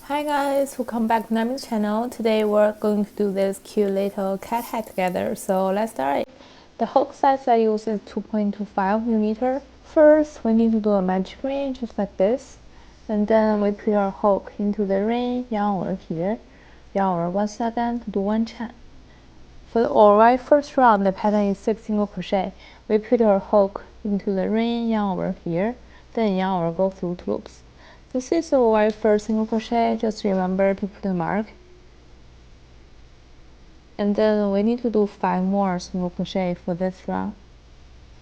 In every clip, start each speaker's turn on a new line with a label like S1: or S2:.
S1: Hi guys, welcome back to Nami's channel. Today we're going to do this cute little cat hat together. So let's start. The hook size I use is 2.25mm. First, we need to do a magic ring just like this. And then we put our hook into the ring, yarn over here. Yarn over 1 second to do 1 chain. For the alright first round, the pattern is 6 single crochet. We put our hook into the ring, yarn over here. Then yarn over, go through 2 loops. This is the very first single crochet, just remember to put a mark. And then we need to do 5 more single crochet for this round.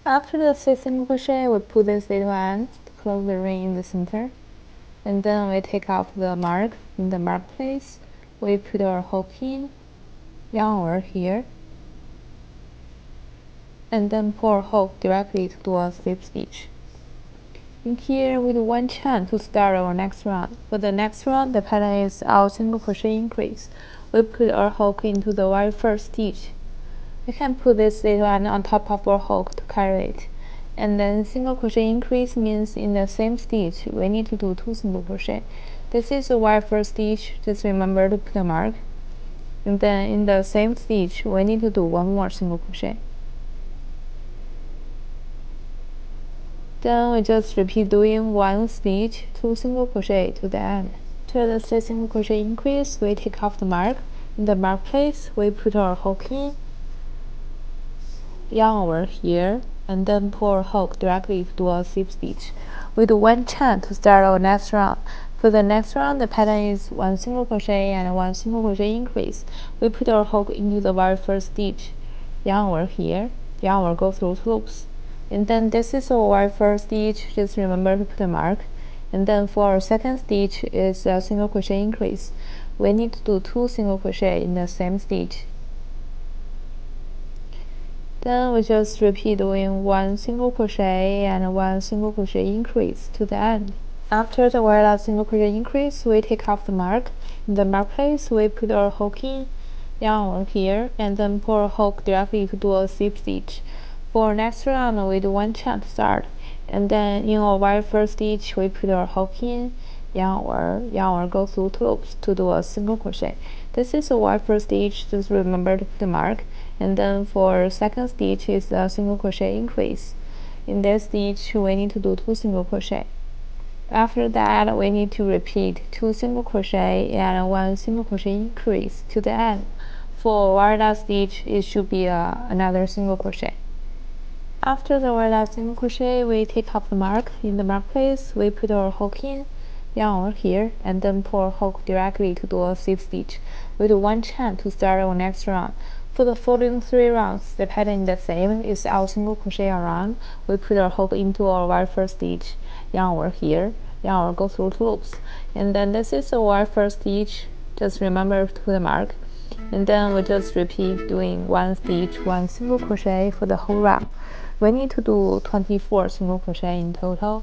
S1: After the 6th single crochet, we put this little end to close the ring in the center. And then we take off the mark. In the mark place, we put our hook in, yarn over here. And then pull our hook directly to do a slip stitch. In here, we do 1 chain to start our next round. For the next round, the pattern is our single crochet increase. We put our hook into the very first stitch. We can put this little end on top of our hook to carry it. And then single crochet increase means in the same stitch, we need to do 2 single crochet. This is the very first stitch, just remember to put a mark. And then in the same stitch, we need to do 1 more single crochet. Then we just repeat doing 1 stitch, 2 single crochet to the end. After the 6 single crochet increase, we take off the mark. In the mark place, we put our hook in, yarn over here, and then pull our hook directly to do a slip stitch. We do 1 chain to start our next round. For the next round, the pattern is 1 single crochet and 1 single crochet increase. We put our hook into the very first stitch, yarn over here, yarn over, go through 2 loops. And then this is our very first stitch, just remember to put a mark. And then for our second stitch is a single crochet increase. We need to do 2 single crochet in the same stitch. Then we just repeat doing 1 single crochet and 1 single crochet increase to the end. After the very last single crochet increase, we take off the mark. In the mark place, we put our hook in, yarn over here, and then pull our hook directly to do a slip stitch. For next round, we do 1 chain to start, and then in our very first stitch, we put our hook in, yarn over, go through 2 loops to do a single crochet. This is the very first stitch, just remember to put the mark. And then for second stitch is a single crochet increase. In this stitch, we need to do 2 single crochet. After that, we need to repeat 2 single crochet and 1 single crochet increase to the end. For very last stitch, it should be another single crochet. After the very last single crochet, we take off the mark. In the mark place, we put our hook in, yarn over here, and then pull our hook directly to do a slip stitch. We do 1 chain to start our next round. For the following 3 rounds, the pattern is the same. It's our single crochet around. We put our hook into our very first stitch, yarn over here, yarn over, go through 2 loops. And then this is the very first stitch. Just remember to put the mark. And then we just repeat doing 1 stitch, 1 single crochet for the whole round. We need to do 24 single crochet in total.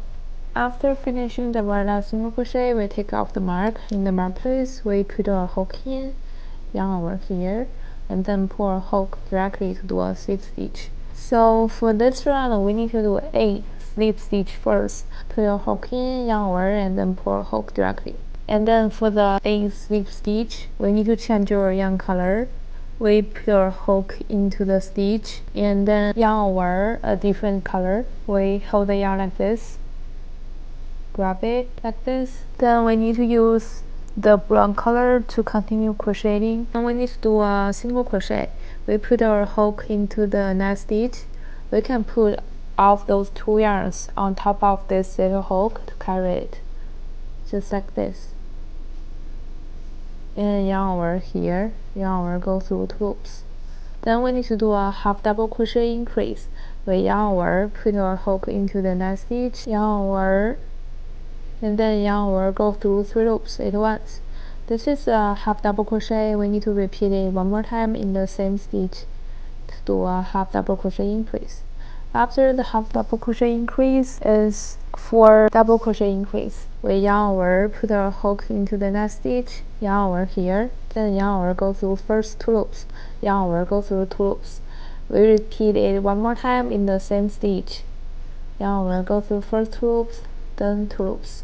S1: After finishing the very last single crochet, we take off the mark. In the mark place, we put our hook in, yarn over here, and then pull our hook directly to do a slip stitch. So for this round, we need to do 8 slip stitch first. Put your hook in, yarn over, and then pull our hook directly. And then for the 8th slip stitch, we need to change our yarn color. We put our hook into the stitch and then yarn over a different color. We hold the yarn like this, grab it like this. Then we need to use the brown color to continue crocheting. And we need to do a single crochet. We put our hook into the next stitch. We can put off those 2 yarns on top of this little hook to carry it, just like this. And yarn over here, yarn over, go through 2 loops. Then we need to do a half double crochet increase. We yarn over, put our hook into the next stitch, yarn over, and then yarn over, go through 3 loops at once. This is a half double crochet. We need to repeat it 1 more time in the same stitch to do a half double crochet increase. After the half double crochet increase is 4 double crochet increase. We yarn over, put our hook into the next stitch, yarn over here, then yarn over, go through first 2 loops, yarn over, go through 2 loops. We repeat it 1 more time in the same stitch. Yarn over, go through first 2 loops, then 2 loops.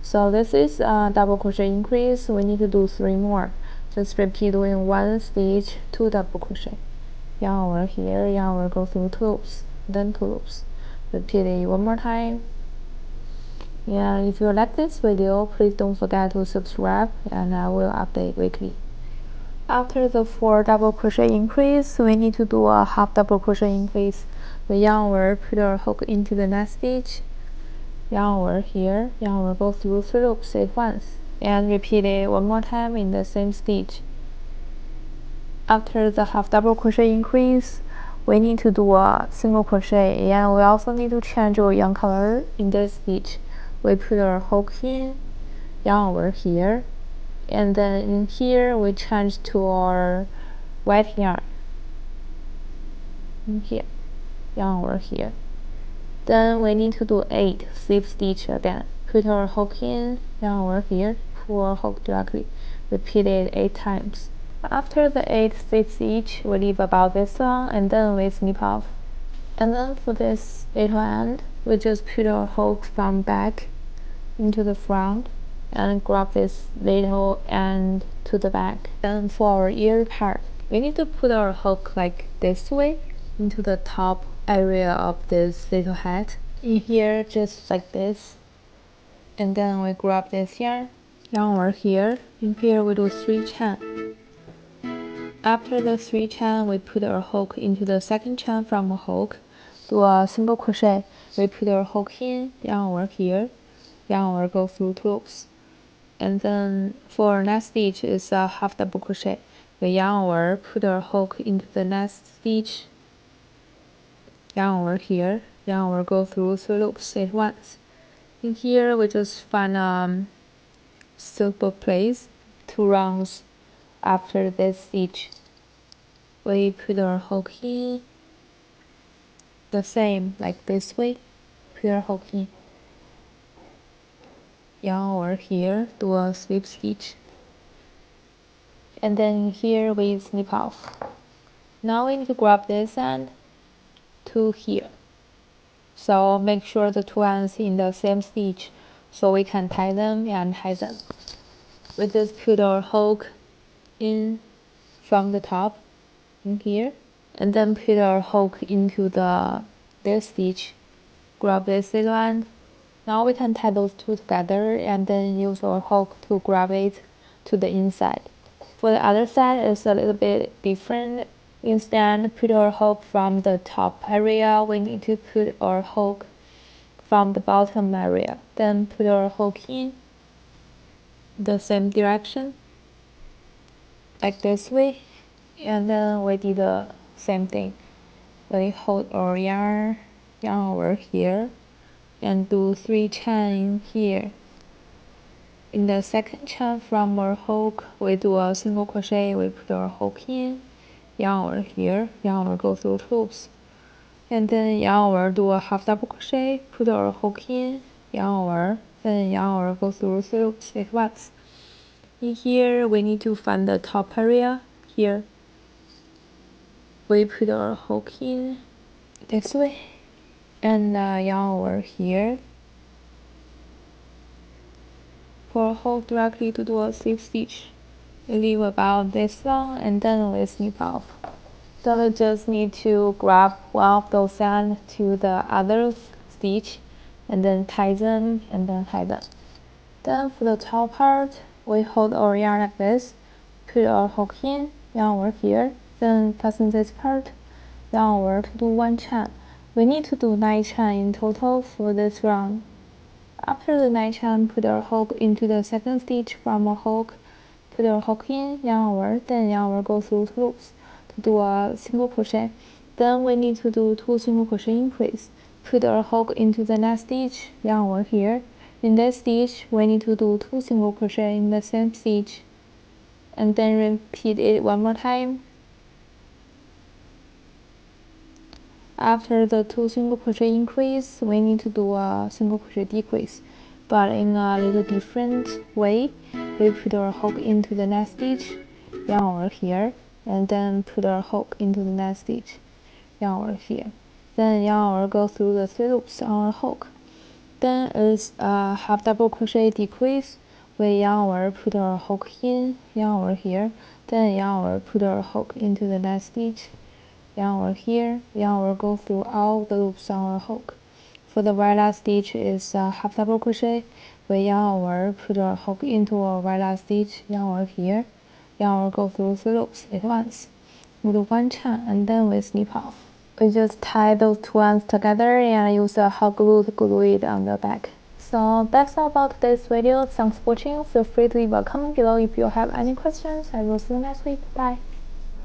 S1: So this is a double crochet increase. We need to do 3 more. Just repeat doing 1 stitch, 2 double crochet. Yarn over here, yarn over, go through 2 loops, then 2 loops. Repeat it 1 more time. And if you like this video, please don't forget to subscribe, and I will update weekly. After the 4 double crochet increase, we need to do a half double crochet increase. The yarn over, put our hook into the next stitch, yarn over here, yarn over, go through 3 loops at once, and repeat it 1 more time in the same stitch. After the half double crochet increase, we need to do a single crochet, and we also need to change our yarn color in this stitch. We put our hook in, yarn over here, and then in here we change to our white yarn. In here, yarn over here. Then we need to do 8 slip stitch again. Put our hook in, yarn over here, pull our hook directly. Repeat it 8 times. After the 8 slip stitch, we leave about this long, and then we snip off. And then for this little end, we just put our hook from back into the front and grab this little end to the back. Then for our ear part, we need to put our hook like this way into the top area of this little hat. In here, just like this. And then we grab this yarn over here. In here we do 3 chain. After the 3 chain, we put our hook into the second chain from a hook. Do a single crochet. We put our hook in, yarn over here, yarn over, go through 2 loops. And then for next stitch is a half double crochet. We yarn over, put our hook into the next stitch, yarn over here, yarn over, go through 3 loops at once. In here we just find a suitable place, 2 rounds after this stitch. We put our hook in, the same like this way, put our hook in, yarn over here, do a slip stitch, and then here we snip off. Now we need to grab this end to here, so make sure the 2 ends in the same stitch so we can tie them and tie them. We just put our hook in from the top in here, and then put our hook into this stitch, grab this little end. Now we can tie those 2 together and then use our hook to grab it to the inside. For the other side, it's a little bit different. Instead, put our hook from the top area. We need to put our hook from the bottom area. Then put our hook in the same direction, like this way. And then we did the same thing. We hold our yarn over here, and do 3 chain here. In the second chain from our hook, we do a single crochet. We put our hook in, yarn over here, yarn over, go through 2 loops, and then yarn over, do a half double crochet, put our hook in, yarn over, then yarn over, go through 3 loops at once. In here we need to find the top area. Here we put our hook in this way, and yarn over here, for a hook directly to do a slip stitch. We leave about this long, and then we snip off. Then we just need to grab one of those ends to the other stitch, and then tie them, and then tie them. Then for the top part, we hold our yarn like this, put our hook in, yarn over here, then fasten this part, yarn over to do 1 chain. We need to do 9 chain in total for this round. After the 9 chain, put our hook into the second stitch from our hook, put our hook in, yarn over, then yarn over, go through 2 loops to do a single crochet. Then we need to do 2 single crochet increase. Put our hook into the next stitch, yarn over here. In this stitch, we need to do 2 single crochet in the same stitch, and then repeat it 1 more time. After the 2 single crochet increase, we need to do a single crochet decrease, but in a little different way. We put our hook into the next stitch, yarn over here, and then put our hook into the next stitch, yarn over here. Then yarn over, go through the 3 loops on our hook. Then is a half double crochet decrease. We yarn over, put our hook in, yarn over here, then yarn over, put our hook into the next stitch, yarn over here, yarn over, go through all the loops on our hook. For the very last stitch is a half double crochet. We yarn over, put our hook into our very last stitch, yarn over here, yarn over, go through 3 loops at once. We do 1 chain and then we snip off. We just tie those 2 ends together and use a hot glue to glue it on the back. So that's all about today's video. Thanks for watching. Feel free to leave a comment below if you have any questions. I will see you next week. Bye.